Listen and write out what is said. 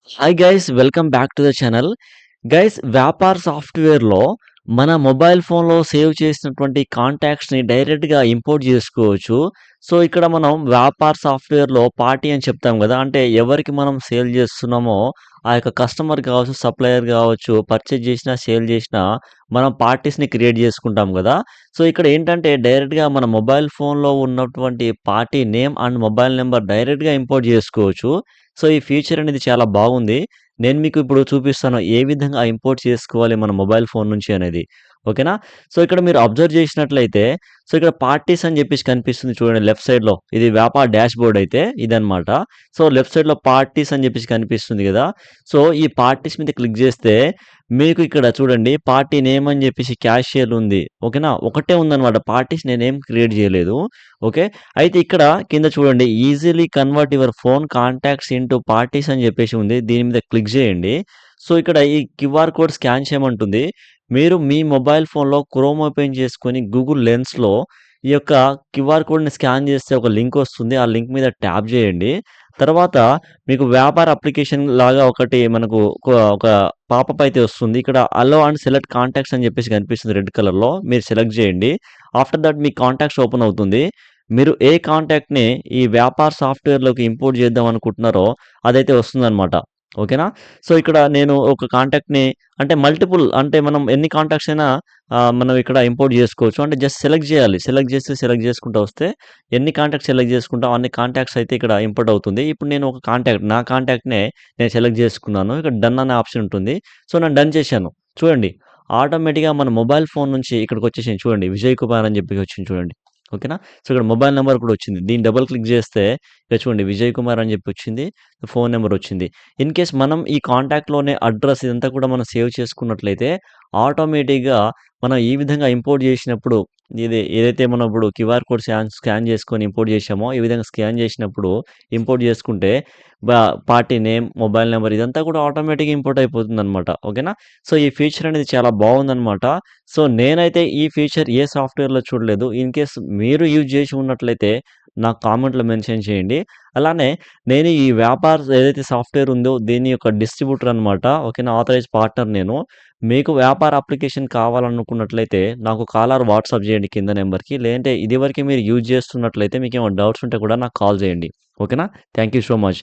Hi guys welcome back to the channel. Guys Vyapar సాఫ్ట్‌వేర్‌లో మన mobile ఫోన్‌లో సేవ్ చేసినటువంటి కాంటాక్ట్స్‌ని డైరెక్ట్‌గా ఇంపోర్ట్ జేసుకోవచ్చు. సో, ఇక్కడ మనం వ్యాపార్ సాఫ్ట్‌వేర్‌లో పార్టీ అని చెప్తాం గదా! అంటే ఎవరికి మనం సేల్ జేస్తున్నామో ఆ యొక్క కస్టమర్ గావచ్చు, సప్లయర్ గావచ్చు, పర్చేజ్ జేసినా, సేల్ జేసినా మనం పార్టీస్‌ని క్రియేట్ జేసుకుంటాం గదా! సో, ఇక్కడ ఏంటంటే డైరెక్ట్‌గా మన మొబైల్ ఫోన్‌లో ఉన్నటువంటి party name and mobile number డైరెక్ట్‌గా ఇంపోర్ట్ జేసుకోవచ్చు. సో, ఈ ఫీచర్ అనేది చాలా బాగుంది. నేను మీకు ఇప్పుడు చూపిస్తాను ఏ విధంగా ఇంపోర్ట్ చేసుకోవాలి మన మొబైల్ ఫోన్ నుంచి అనేది. ఓకేనా? సో, ఇక్కడ మీరు అబ్జర్వ్ చేసినట్లయితే సో, ఇక్కడ పార్టీస్ అని చెప్పేసి కనిపిస్తుంది చూడండి లెఫ్ట్ సైడ్‌లో. ఇది వ్యాపార డాష్‌బోర్డ్ అయితే ఇదనమాట. సో, లెఫ్ట్ సైడ్‌లో పార్టీస్ అని చెప్పేసి కనిపిస్తుంది గదా! సో, ఈ పార్టీస్ మీద క్లిక్ చేస్తే మీకు ఇక్కడ చూడండి పార్టీ నేమ్ అని చెప్పేసి క్యాషియర్ ఉంది. ఓకేనా? ఒకటే ఉందనమాట. పార్టీస్ నేనేం క్రియేట్ చేయలేదు. ఓకే. అయితే ఇక్కడ కింద చూడండి easily convert your phone contacts into parties అని చెప్పేసి ఉంది. దీని మీద క్లిక్ చేయండి. సో, ఇక్కడ ఈ క్యూఆర్ కోడ్ స్కాన్ చేయమంటుంది. మీరు మీ మొబైల్ ఫోన్‌లో క్రోమ్ ఓపెన్ చేసుకొని గూగుల్ లెన్స్‌లో ఈ యొక్క క్యూఆర్ కోడ్‌ని స్కాన్ చేస్తే ఒక లింక్ వస్తుంది. ఆ లింక్ మీద ట్యాప్ చేయండి. తర్వాత మీకు వ్యాపార అప్లికేషన్ లాగా ఒకటి మనకు ఒక పాపప్ అయితే వస్తుంది. ఇక్కడ అలో అండ్ సెలెక్ట్ కాంటాక్ట్స్ అని చెప్పేసి కనిపిస్తుంది రెడ్ కలర్‌లో. మీరు సెలెక్ట్ చేయండి. After that me contacts open అవుతుంది. మీరు ఏ కాంటాక్ట్‌ని ఈ వ్యాపార్ సాఫ్ట్‌వేర్‌లోకి ఇంపోర్ట్ చేద్దాం అనుకుంటున్నారో అదైతే వస్తుందనమాట. ఓకేనా? సో, ఇక్కడ నేను ఒక కాంటాక్ట్‌ని అంటే మల్టిపుల్ అంటే మనం ఎన్ని కాంటాక్ట్స్ అయినా మనం ఇక్కడ ఇంపోర్ట్ చేసుకోవచ్చు. అంటే జస్ట్ సెలెక్ట్ చేయాలి. సెలెక్ట్ చేసి సెలెక్ట్ చేసుకుంటూ వస్తే ఎన్ని కాంటాక్ట్స్ సెలెక్ట్ చేసుకుంటామో అన్ని కాంటాక్ట్స్ అయితే ఇక్కడ ఇంపోర్ట్ అవుతుంది. ఇప్పుడు నేను ఒక కాంటాక్ట్ నా కాంటాక్ట్‌నే నేను సెలెక్ట్ చేసుకున్నాను. ఇక్కడ డన్ అనే ఆప్షన్ ఉంటుంది. సో, నేను డన్ చేశాను. చూడండి ఆటోమేటిక్‌గా మన మొబైల్ ఫోన్ నుంచి ఇక్కడికొచ్చేసింది చూడండి. విజయ్ కుమార్ అని చెప్పి వచ్చింది చూడండి. ఓకేనా? సో, ఇక్కడ మొబైల్ నంబర్ కూడా వచ్చింది. దీన్ని డబుల్ క్లిక్ చేస్తే ఇక్కడ చూడండి విజయ్ కుమార్ అని చెప్పి వచ్చింది. ఫోన్ నంబర్ వచ్చింది. ఇన్ కేస్ మనం ఈ కాంటాక్ట్‌లోనే అడ్రెస్ ఇదంతా కూడా మనం సేవ్ చేసుకున్నట్లయితే ఆటోమేటిక్‌గా మనం ఈ విధంగా ఇంపోర్ట్ చేసినప్పుడు ఏదైతే మనం ఇప్పుడు క్యూఆర్ కోడ్ స్కాన్ చేసుకొని ఇంపోర్ట్ చేశామో ఈ విధంగా స్కాన్ చేసినప్పుడు ఇంపోర్ట్ చేసుకుంటే పార్టీ నేమ్, మొబైల్ నంబర్ ఇదంతా కూడా ఆటోమేటిక్‌గా ఇంపోర్ట్ అయిపోతుందనమాట. ఓకేనా? సో, ఈ ఫీచర్ అనేది చాలా బాగుందనమాట. సో, నేనైతే ఈ ఫీచర్ ఏ సాఫ్ట్‌వేర్‌లో చూడలేదు. ఇన్ కేస్ మీరు యూజ్ చేసి ఉన్నట్లయితే నాకు కామెంట్‌లో మెన్షన్ చేయండి. అలానే నేను ఈ వ్యాపార్ ఏదైతే సాఫ్ట్‌వేర్ ఉందో దీని యొక్క డిస్ట్రిబ్యూటర్ అనమాట. ఓకేనా? ఆథరైజ్డ్ పార్ట్నర్ నేను. మీకు వ్యాపార అప్లికేషన్ కావాలనుకున్నట్లయితే నాకు కాల్ ఆర్ వాట్సాప్ చేయండి కింద నంబర్‌కి. లేదంటే ఇదివరకే మీరు యూజ్ చేస్తున్నట్లయితే మీకేమైనా డౌట్స్ ఉంటే కూడా నాకు కాల్ చేయండి. ఓకేనా? Thank you so much.